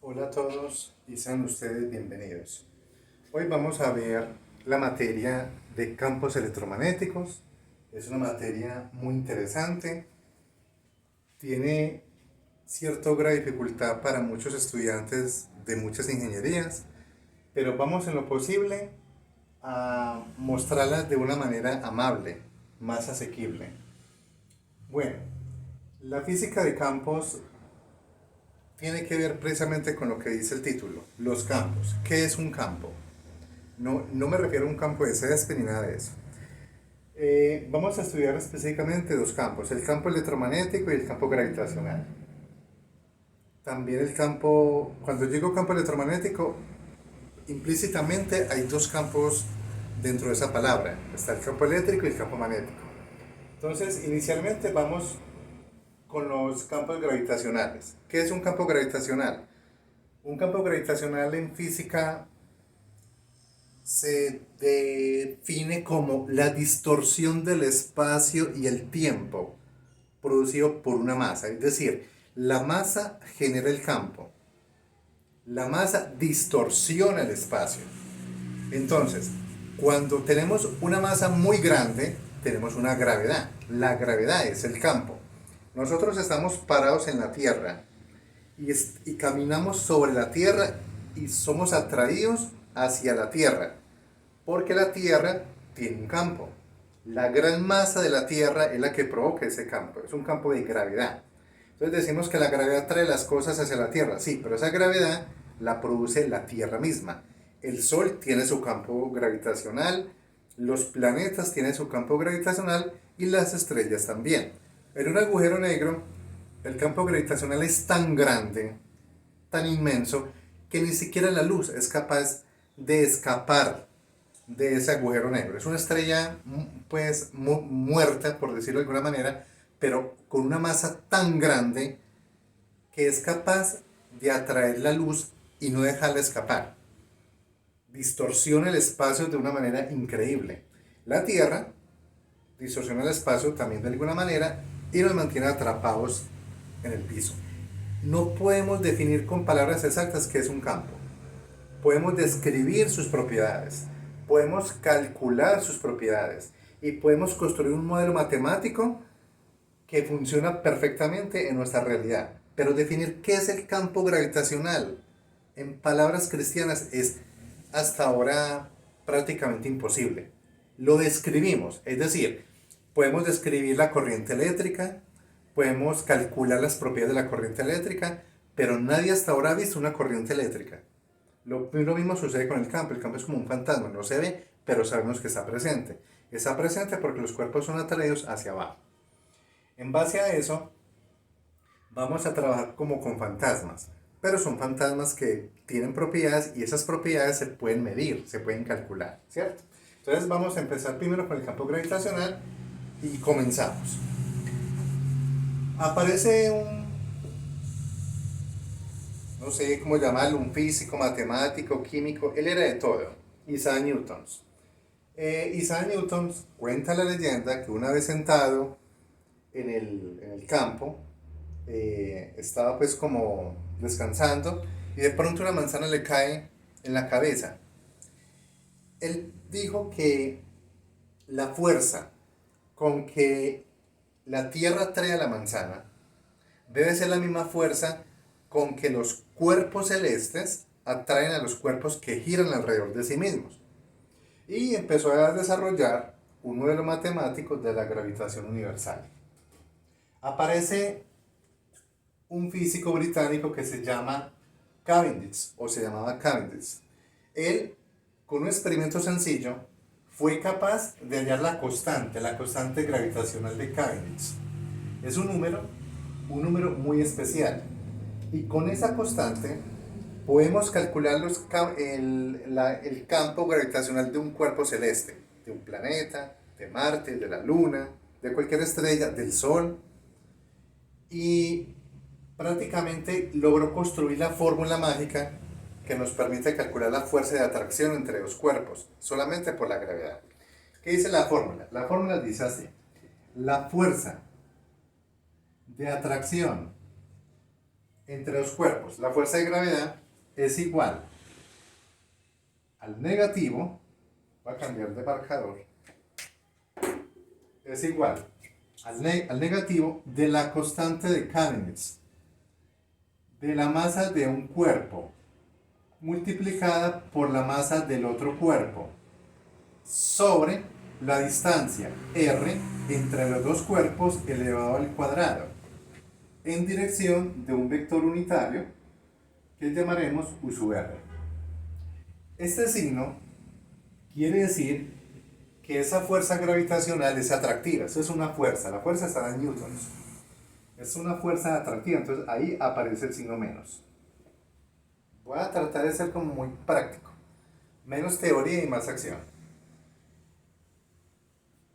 Hola a todos y sean ustedes bienvenidos. Hoy vamos a ver la materia de campos electromagnéticos. Es una materia muy interesante. Tiene cierto grado de dificultad para muchos estudiantes de muchas ingenierías, pero vamos en lo posible a mostrarlas de una manera amable, más asequible. Bueno, la física de campos tiene que ver precisamente con lo que dice el título, los campos. ¿Qué es un campo? No me refiero a un campo de césped ni nada de eso. Vamos a estudiar específicamente dos campos, el campo electromagnético y el campo gravitacional. También el campo, cuando digo campo electromagnético, implícitamente hay dos campos dentro de esa palabra. Está el campo eléctrico y el campo magnético. Entonces, inicialmente vamos con los campos gravitacionales. ¿Qué es un campo gravitacional? Un campo gravitacional en física se define como la distorsión del espacio y el tiempo producido por una masa. Es decir, la masa genera el campo. La masa distorsiona el espacio. Entonces, cuando tenemos una masa muy grande, tenemos una gravedad. La gravedad es el campo. Nosotros estamos parados en la Tierra y caminamos sobre la Tierra y somos atraídos hacia la Tierra, porque la Tierra tiene un campo. La gran masa de la Tierra es la que provoca ese campo, es un campo de gravedad. Entonces decimos que la gravedad trae las cosas hacia la Tierra, sí, pero esa gravedad la produce la Tierra misma. El Sol tiene su campo gravitacional, los planetas tienen su campo gravitacional y las estrellas también. En un agujero negro, el campo gravitacional es tan grande, tan inmenso, que ni siquiera la luz es capaz de escapar de ese agujero negro. Es una estrella pues muerta, por decirlo de alguna manera, pero con una masa tan grande que es capaz de atraer la luz y no dejarla escapar. Distorsiona el espacio de una manera increíble. La Tierra distorsiona el espacio también de alguna manera y nos mantiene atrapados en el piso. No podemos definir con palabras exactas qué es un campo. Podemos describir sus propiedades, podemos calcular sus propiedades y podemos construir un modelo matemático que funciona perfectamente en nuestra realidad. Pero definir qué es el campo gravitacional en palabras cristianas es hasta ahora prácticamente imposible. Lo describimos, es decir, podemos describir la corriente eléctrica, podemos calcular las propiedades de la corriente eléctrica, pero nadie hasta ahora ha visto una corriente eléctrica. Lo mismo sucede con el campo es como un fantasma, no se ve, pero sabemos que está presente. Está presente porque los cuerpos son atraídos hacia abajo. En base a eso, vamos a trabajar como con fantasmas, pero son fantasmas que tienen propiedades y esas propiedades se pueden medir, se pueden calcular, ¿cierto? Entonces vamos a empezar primero con el campo gravitacional y comenzamos. Aparece no sé cómo llamarlo, un físico, matemático, químico, él era de todo, Isaac Newton. Isaac Newton cuenta la leyenda que una vez sentado en el campo, estaba pues como descansando y de pronto una manzana le cae en la cabeza. Él dijo que la fuerza con que la tierra trae a la manzana debe ser la misma fuerza con que los cuerpos celestes atraen a los cuerpos que giran alrededor de sí mismos. Y empezó a desarrollar un modelo matemático de la gravitación universal. Aparece un físico británico que se llama Cavendish, o se llamaba Cavendish. Él, con un experimento sencillo, fue capaz de hallar la constante gravitacional de Cavendish. Es un número muy especial. Y con esa constante podemos calcular el campo gravitacional de un cuerpo celeste, de un planeta, de Marte, de la Luna, de cualquier estrella, del Sol. Y prácticamente logró construir la fórmula mágica que nos permite calcular la fuerza de atracción entre dos cuerpos, solamente por la gravedad. ¿Qué dice la fórmula? La fórmula dice así: la fuerza de atracción entre dos cuerpos. La fuerza de gravedad es igual al negativo, voy a cambiar de marcador, es igual al negativo de la constante de Cavendish de la masa de un cuerpo multiplicada por la masa del otro cuerpo sobre la distancia r entre los dos cuerpos elevado al cuadrado en dirección de un vector unitario que llamaremos u sub r. Este signo quiere decir que esa fuerza gravitacional es atractiva. Eso es una fuerza. La fuerza está en newtons. Es una fuerza atractiva. Entonces ahí aparece el signo menos. Voy a tratar de ser como muy práctico. Menos teoría y más acción.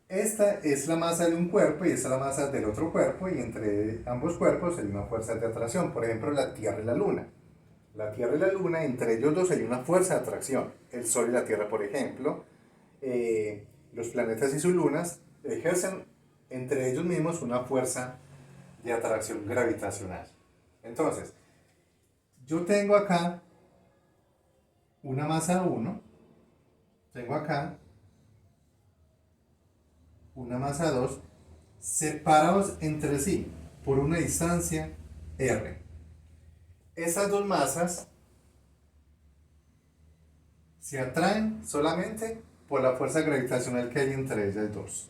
Esta es la masa de un cuerpo y esta es la masa del otro cuerpo, y entre ambos cuerpos hay una fuerza de atracción. Por ejemplo, la Tierra y la Luna. La Tierra y la Luna, entre ellos dos hay una fuerza de atracción. El Sol y la Tierra, por ejemplo, los planetas y sus lunas ejercen entre ellos mismos una fuerza de atracción gravitacional. Entonces, yo tengo acá una masa 1, tengo acá una masa 2, separados entre sí por una distancia r. Esas dos masas se atraen solamente por la fuerza gravitacional que hay entre ellas dos.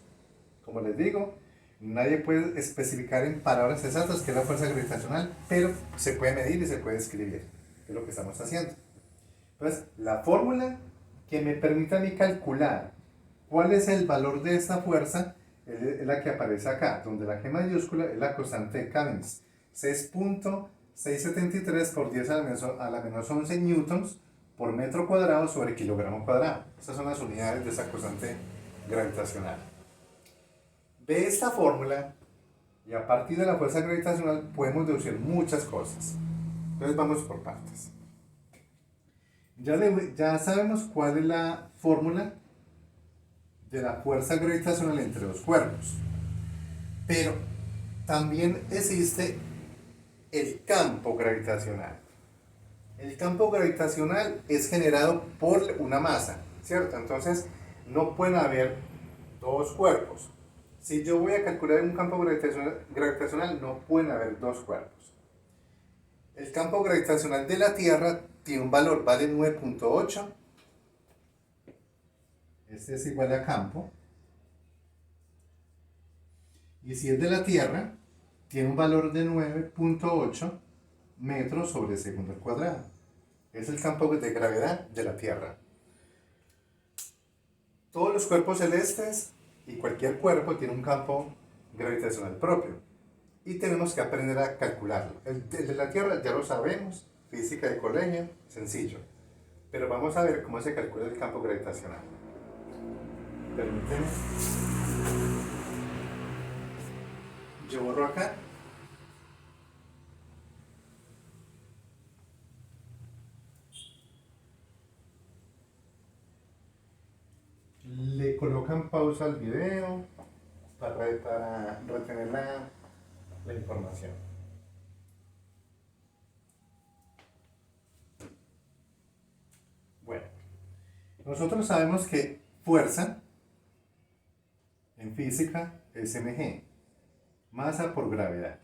Como les digo, nadie puede especificar en palabras exactas qué es la fuerza gravitacional, pero se puede medir y se puede escribir, que es lo que estamos haciendo. Entonces, la fórmula que me permite a mí calcular cuál es el valor de esta fuerza es la que aparece acá, donde la G mayúscula es la constante de Cavendish, 6.673 por 10 a la menos 11 newtons por metro cuadrado sobre kilogramo cuadrado. Estas son las unidades de esa constante gravitacional. De esta fórmula, y a partir de la fuerza gravitacional, podemos deducir muchas cosas. Entonces vamos por partes. Ya sabemos cuál es la fórmula de la fuerza gravitacional entre dos cuerpos. Pero también existe el campo gravitacional. El campo gravitacional es generado por una masa, ¿cierto? Entonces, no pueden haber dos cuerpos. Si yo voy a calcular un campo gravitacional, no pueden haber dos cuerpos. El campo gravitacional de la Tierra tiene un valor, vale 9.8. Este es igual a campo. Y si es de la Tierra, tiene un valor de 9.8 metros sobre segundo al cuadrado. Es el campo de gravedad de la Tierra. Todos los cuerpos celestes y cualquier cuerpo tiene un campo gravitacional propio. Y tenemos que aprender a calcularlo. El de la Tierra ya lo sabemos, física de colegio, sencillo. Pero vamos a ver cómo se calcula el campo gravitacional. Permíteme. Yo borro acá. Le colocan pausa al video para retener la información. Bueno, nosotros sabemos que fuerza en física es mg, masa por gravedad.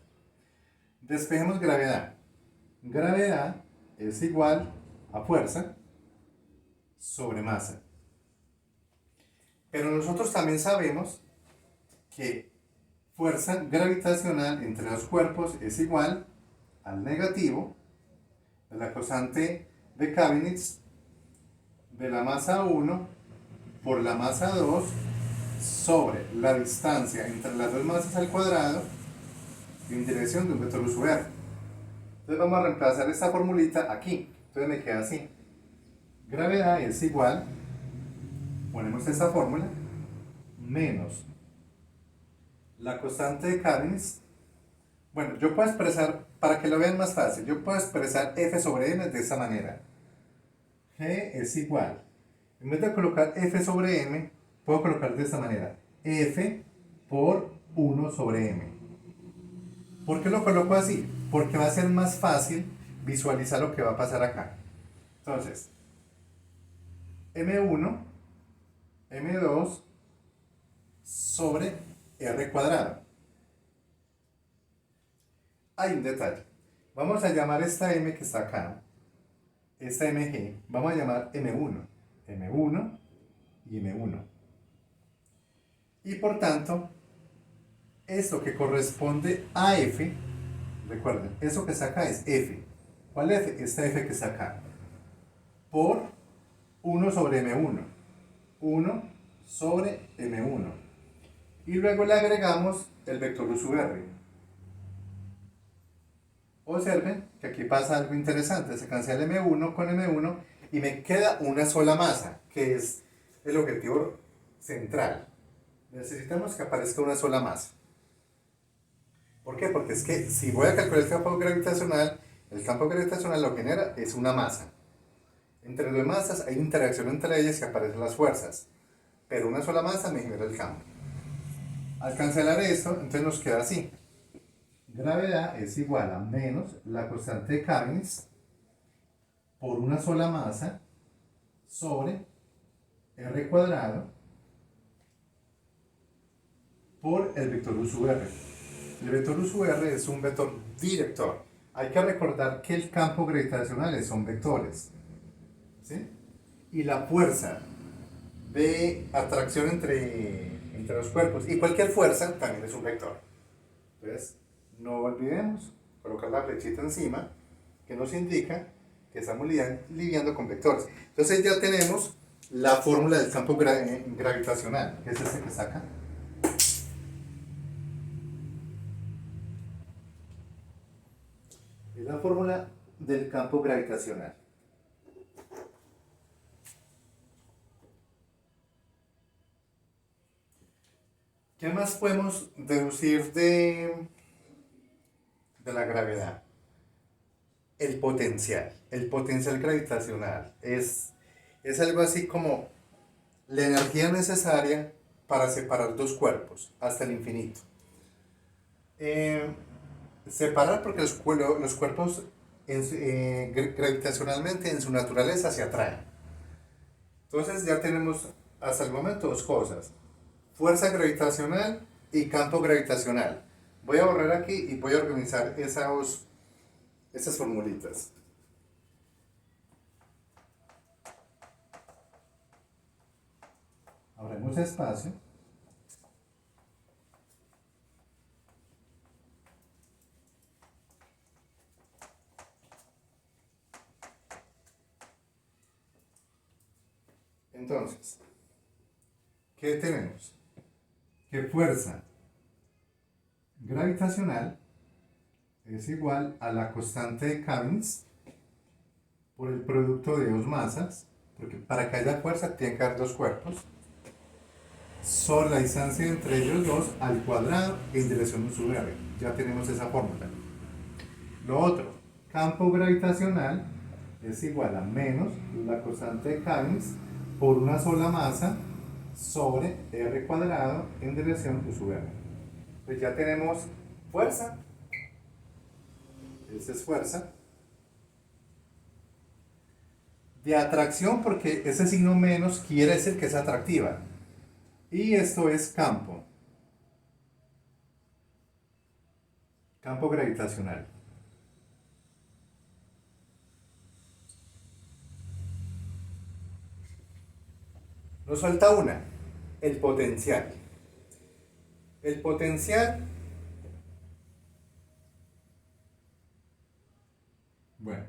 Despejemos gravedad. Gravedad es igual a fuerza sobre masa. Pero nosotros también sabemos que fuerza gravitacional entre dos cuerpos es igual al negativo de la constante de Cavendish de la masa 1 por la masa 2 sobre la distancia entre las dos masas al cuadrado en dirección de un vector u sub r. Entonces vamos a reemplazar esta formulita aquí. Entonces me queda así. Gravedad es igual, ponemos esta fórmula, menos la constante de Cavendish. Bueno, yo puedo expresar, para que lo vean más fácil, yo puedo expresar f sobre m de esta manera. G es igual, en vez de colocar f sobre m, puedo colocar de esta manera, f por 1 sobre m. ¿Por qué lo coloco así? porque va a ser más fácil visualizar lo que va a pasar acá. Entonces, M1, M2 sobre R cuadrado. Hay un detalle. Vamos a llamar esta M que está acá, esta MG, vamos a llamar M1, M1 y M1. Y por tanto, esto que corresponde a F, recuerden, eso que está acá es F. ¿Cuál F? Esta F que está acá. Por 1 sobre M1. 1 sobre M1. Y luego le agregamos el vector U sub R. Observen que aquí pasa algo interesante. Se cancela M1 con M1 y me queda una sola masa, que es el objetivo central. Necesitamos que aparezca una sola masa. ¿Por qué? Porque es que si voy a calcular el campo gravitacional lo que genera es una masa. Entre dos masas hay interacción entre ellas y aparecen las fuerzas. Pero una sola masa me genera el campo. Al cancelar esto, entonces nos queda así. Gravedad es igual a menos la constante de Cavendish por una sola masa sobre R cuadrado por el vector U sub R. El vector U sub R es un vector director. Hay que recordar que el campo gravitacional son vectores, ¿sí? Y la fuerza de atracción entre los cuerpos y cualquier fuerza también es un vector. Entonces, no olvidemos colocar la flechita encima que nos indica que estamos lidiando con vectores. Entonces ya tenemos la fórmula del campo gravitacional, que es este que está acá. Es la fórmula del campo gravitacional. ¿Qué más podemos deducir de la gravedad? El potencial gravitacional. Es algo así como la energía necesaria para separar dos cuerpos hasta el infinito. Separar porque los cuerpos gravitacionalmente en su naturaleza se atraen. Entonces ya tenemos hasta el momento dos cosas: fuerza gravitacional y campo gravitacional. Voy a borrar aquí y voy a organizar esas formulitas. Abremos espacio. Entonces, ¿qué tenemos? Que fuerza gravitacional es igual a la constante de Cavendish por el producto de dos masas, porque para que haya fuerza tienen que haber dos cuerpos, sobre la distancia entre ellos dos al cuadrado en dirección de su R. Ya tenemos esa fórmula. Lo otro, campo gravitacional es igual a menos la constante de Cavendish por una sola masa sobre R cuadrado en dirección U sub R. Pues ya tenemos fuerza. Esa es fuerza. De atracción, porque ese signo menos quiere decir que es atractiva. Y esto es campo. Campo gravitacional. Nos falta una, el potencial. El potencial, bueno,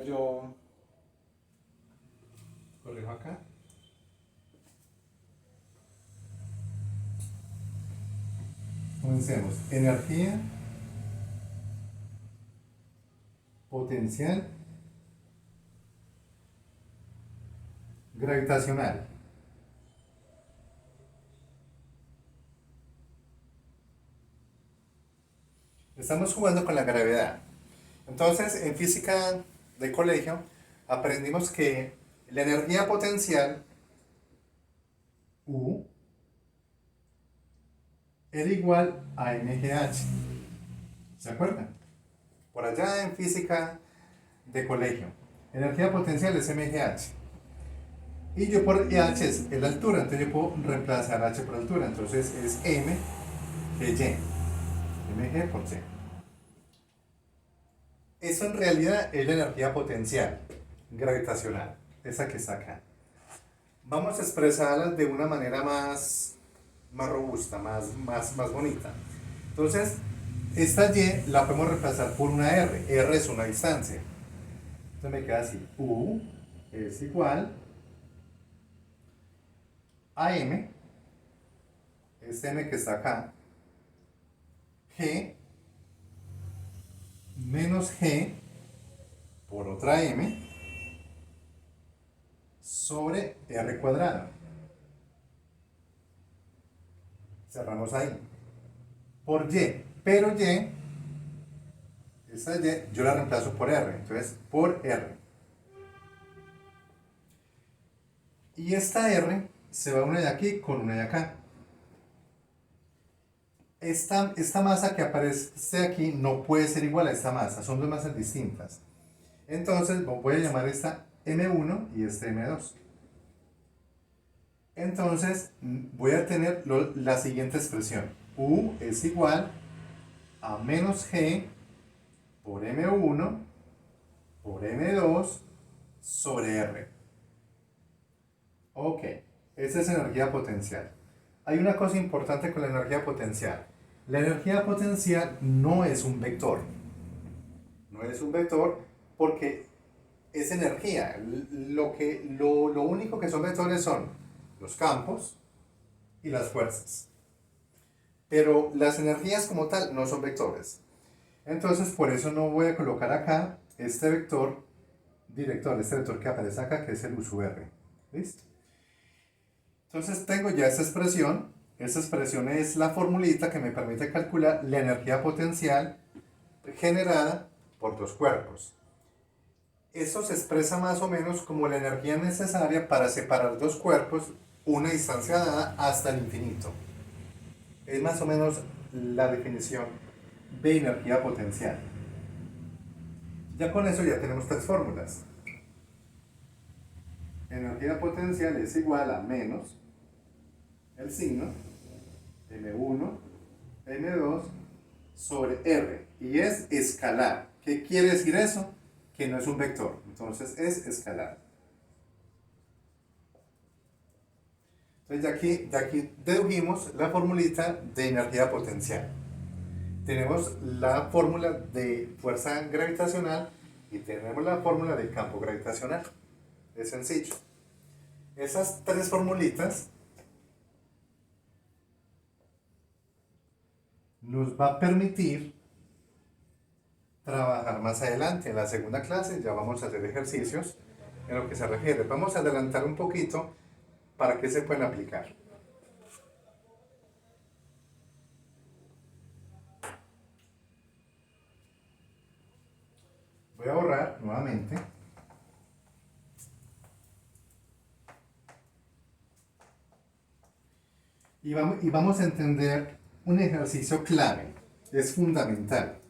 yo corrijo acá. Comencemos. Energía, potencial, gravitacional. Estamos jugando con la gravedad. Entonces, en física de colegio, aprendimos que la energía potencial, U, era igual a mgh. ¿Se acuerdan? Por allá en física de colegio. Energía potencial es mgh. Y yo por h es la altura, entonces yo puedo reemplazar h por altura. Entonces es m de y. mg por y. Eso en realidad es la energía potencial gravitacional, esa que está acá. Vamos a expresarla de una manera más robusta, más bonita. Entonces, esta y la podemos reemplazar por una r. R es una distancia. Entonces me queda así. U es igual a m, este m que está acá, g menos g por otra m sobre r cuadrado. Cerramos ahí. Por y, pero y, esta y yo la reemplazo por r, entonces por r. Y esta r se va una de aquí con una de acá. Esta masa que aparece aquí no puede ser igual a esta masa, son dos masas distintas. Entonces voy a llamar esta M1 y esta M2. Entonces voy a tener la siguiente expresión. U es igual a menos G por M1 por M2 sobre R. Ok, esa es energía potencial. Hay una cosa importante con la energía potencial. La energía potencial no es un vector. No es un vector porque es energía. Lo único que son vectores son los campos y las fuerzas. Pero las energías como tal no son vectores. Entonces por eso no voy a colocar acá este vector director, este vector que aparece acá, que es el U sub R. ¿Listo? Entonces tengo ya esta expresión. Esta expresión es la formulita que me permite calcular la energía potencial generada por dos cuerpos. Eso se expresa más o menos como la energía necesaria para separar dos cuerpos una distancia dada hasta el infinito. Es más o menos la definición de energía potencial. Ya con eso ya tenemos tres fórmulas. Energía potencial es igual a menos el signo M1, M2 sobre R. Y es escalar. ¿Qué quiere decir eso? Que no es un vector. Entonces es escalar. Entonces de aquí dedujimos la formulita de energía potencial. Tenemos la fórmula de fuerza gravitacional y tenemos la fórmula del campo gravitacional. Es sencillo. Esas tres formulitas nos va a permitir trabajar más adelante. En la segunda clase ya vamos a hacer ejercicios en lo que se refiere. Vamos a adelantar un poquito para que se puedan aplicar. Voy a borrar nuevamente. Y vamos a entender un ejercicio clave. Es fundamental.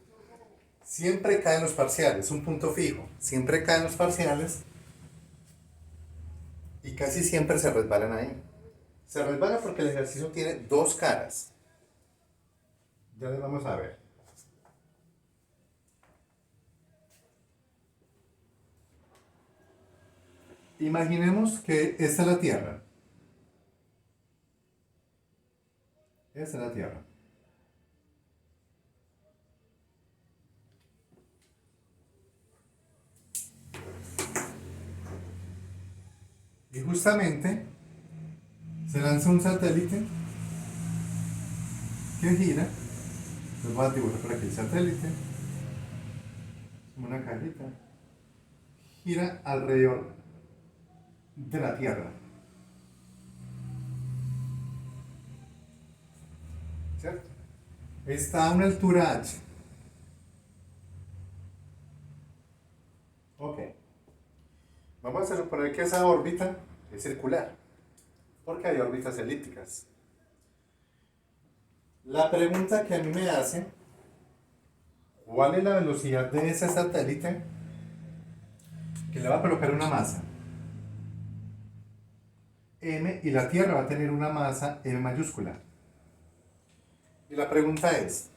Siempre caen los parciales, un punto fijo. Siempre caen los parciales y casi siempre se resbalan ahí. Se resbala porque el ejercicio tiene dos caras. Ya les vamos a ver. Imaginemos que esta es la Tierra. Esta es la Tierra. Y justamente se lanza un satélite que gira. Les voy a dibujar por aquí el satélite. Una cajita. Gira alrededor de la Tierra. ¿Cierto? Está a una altura h. Ok. Vamos a suponer que esa órbita es circular, porque hay órbitas elípticas. La pregunta que a mí me hace ¿Cuál es la velocidad de ese satélite que le va a colocar una masa M y la Tierra va a tener una masa M mayúscula? Y la pregunta es,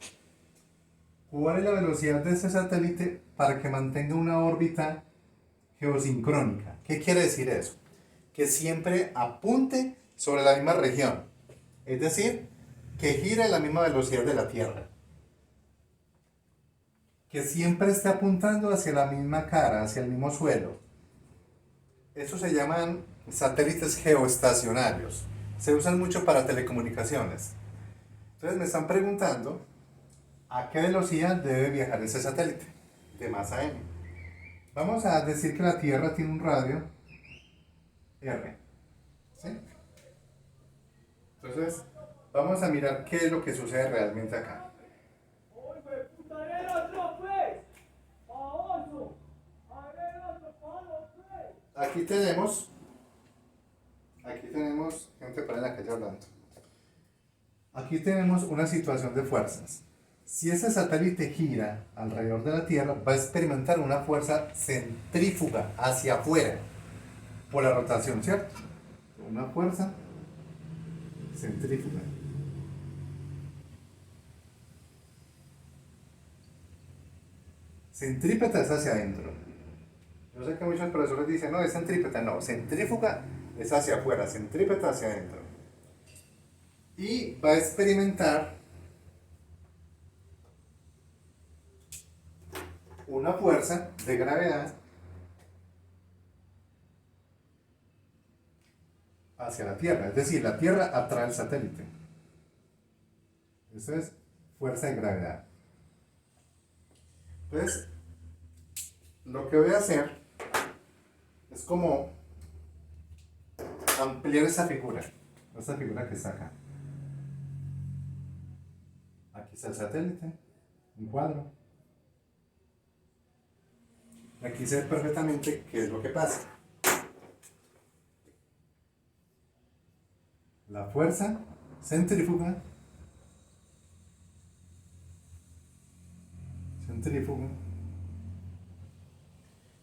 ¿cuál es la velocidad de ese satélite para que mantenga una órbita geosincrónica? ¿Qué quiere decir eso? Que siempre apunte sobre la misma región. Es decir, que gire a la misma velocidad de la Tierra. Que siempre esté apuntando hacia la misma cara, hacia el mismo suelo. Eso se llaman satélites geoestacionarios. Se usan mucho para telecomunicaciones. Entonces me están preguntando a qué velocidad debe viajar ese satélite de masa M. Vamos a decir que la Tierra tiene un radio R. ¿Sí? Entonces, vamos a mirar qué es lo que sucede realmente acá. Aquí tenemos gente por ahí en la calle hablando. Aquí tenemos una situación de fuerzas. Si ese satélite gira alrededor de la Tierra, va a experimentar una fuerza centrífuga hacia afuera por la rotación, ¿cierto? Una fuerza centrífuga. Centrípeta es hacia adentro. Yo sé que muchos profesores dicen, no, es centrípeta. No, centrífuga es hacia afuera, centrípeta hacia adentro. Y va a experimentar una fuerza de gravedad hacia la Tierra. Es decir, la Tierra atrae el satélite. Eso es fuerza de gravedad. Entonces, lo que voy a hacer es como ampliar esa figura que está acá. Aquí está el satélite, un cuadro. Aquí se ve perfectamente qué es lo que pasa. La fuerza centrífuga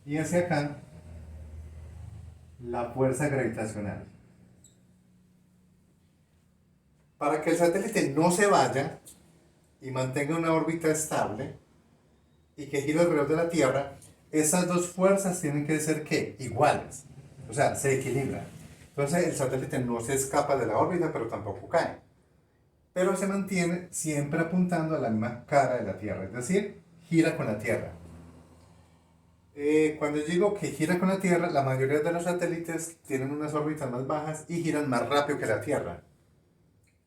y hacia acá la fuerza gravitacional. Para que el satélite no se vaya y mantenga una órbita estable y que gire alrededor de la Tierra, esas dos fuerzas tienen que ser ¿qué? Iguales. O sea, se equilibran. Entonces el satélite no se escapa de la órbita, pero tampoco cae. Pero se mantiene siempre apuntando a la misma cara de la Tierra, es decir, gira con la Tierra. Cuando digo que gira con la Tierra, la mayoría de los satélites tienen unas órbitas más bajas y giran más rápido que la Tierra.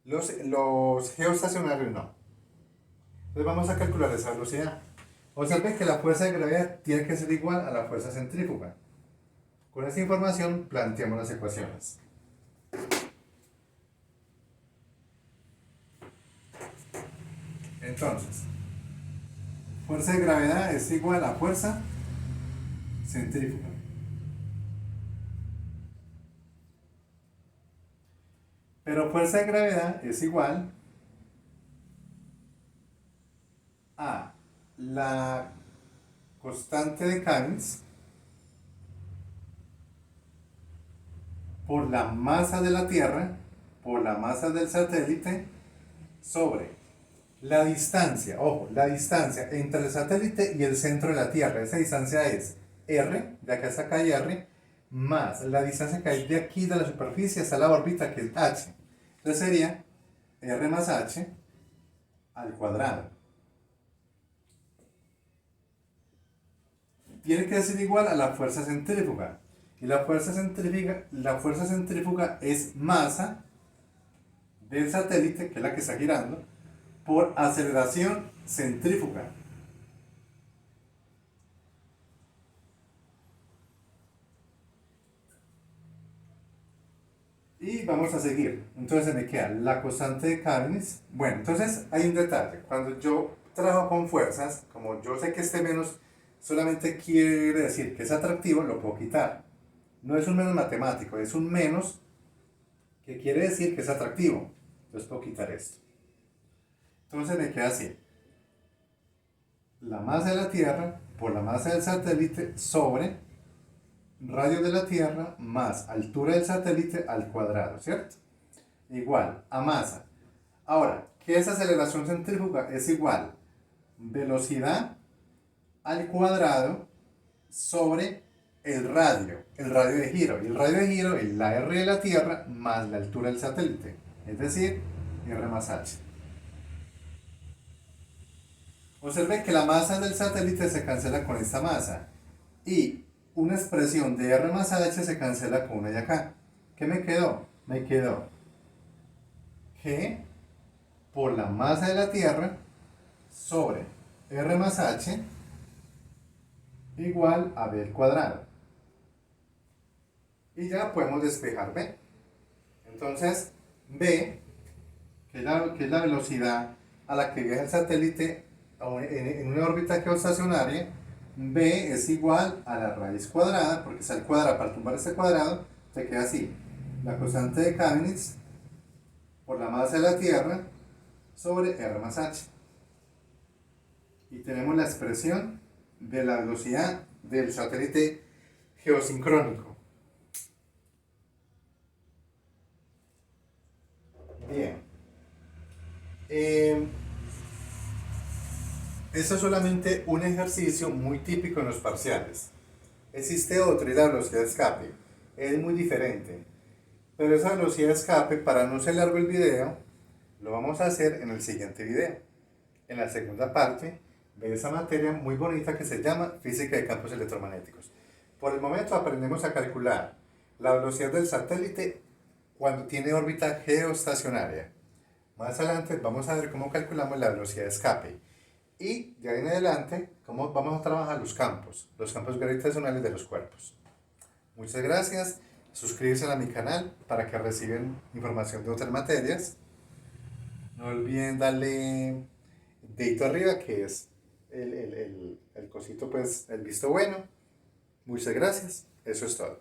Los geoestacionarios no. Entonces vamos a calcular esa velocidad. Observen que la fuerza de gravedad tiene que ser igual a la fuerza centrífuga. Con esta información planteamos las ecuaciones. Entonces, fuerza de gravedad es igual a fuerza centrífuga. Pero fuerza de gravedad es igual a la constante de Cairns por la masa de la Tierra, por la masa del satélite, sobre la distancia, ojo, la distancia entre el satélite y el centro de la Tierra. Esa distancia es R, de acá hasta acá hay R, más la distancia que hay de aquí de la superficie hasta la órbita, que es H. Entonces sería R más H al cuadrado. Tiene que ser igual a la fuerza centrífuga. Y la fuerza centrífuga es masa del satélite, que es la que está girando, por aceleración centrífuga. Y vamos a seguir. Entonces me queda la constante de Cairns. Bueno, entonces hay un detalle. Cuando yo trabajo con fuerzas, como yo sé que este menos solamente quiere decir que es atractivo, lo puedo quitar. No es un menos matemático, es un menos que quiere decir que es atractivo. Entonces puedo quitar esto. Entonces me queda así. la masa de la Tierra por la masa del satélite sobre radio de la Tierra más altura del satélite al cuadrado, ¿cierto? Igual a masa. Ahora, ¿qué es aceleración centrífuga? Es igual velocidad al cuadrado sobre el radio de giro. Y el radio de giro es la R de la Tierra más la altura del satélite, es decir, R más H. Observe que la masa del satélite se cancela con esta masa y una expresión de R más H se cancela con una de acá. ¿Qué me quedó? Me quedó G por la masa de la Tierra sobre R más H igual a B al cuadrado. Y ya podemos despejar B. Entonces, B, que es la velocidad a la que viaja el satélite en una órbita geoestacionaria, B es igual a la raíz cuadrada, porque es al cuadrado, para tumbar este cuadrado, se queda así. La constante de Cavendish por la masa de la Tierra sobre R más H. Y tenemos la expresión de la velocidad del satélite geosincrónico. Bien. Esto es solamente un ejercicio muy típico en los parciales. Existe otro, y la velocidad de escape. Es muy diferente. Pero esa velocidad de escape, para no ser largo el video, lo vamos a hacer en el siguiente video. En la segunda parte de esa materia muy bonita que se llama Física de Campos Electromagnéticos. Por el momento aprendemos a calcular la velocidad del satélite cuando tiene órbita geoestacionaria. Más adelante vamos a ver cómo calculamos la velocidad de escape. Y de ahí en adelante, cómo vamos a trabajar los campos gravitacionales de los cuerpos. Muchas gracias. Suscríbanse a mi canal para que reciban información de otras materias. No olviden darle dedito arriba, que es el cosito, pues, el visto bueno. Muchas gracias. Eso es todo.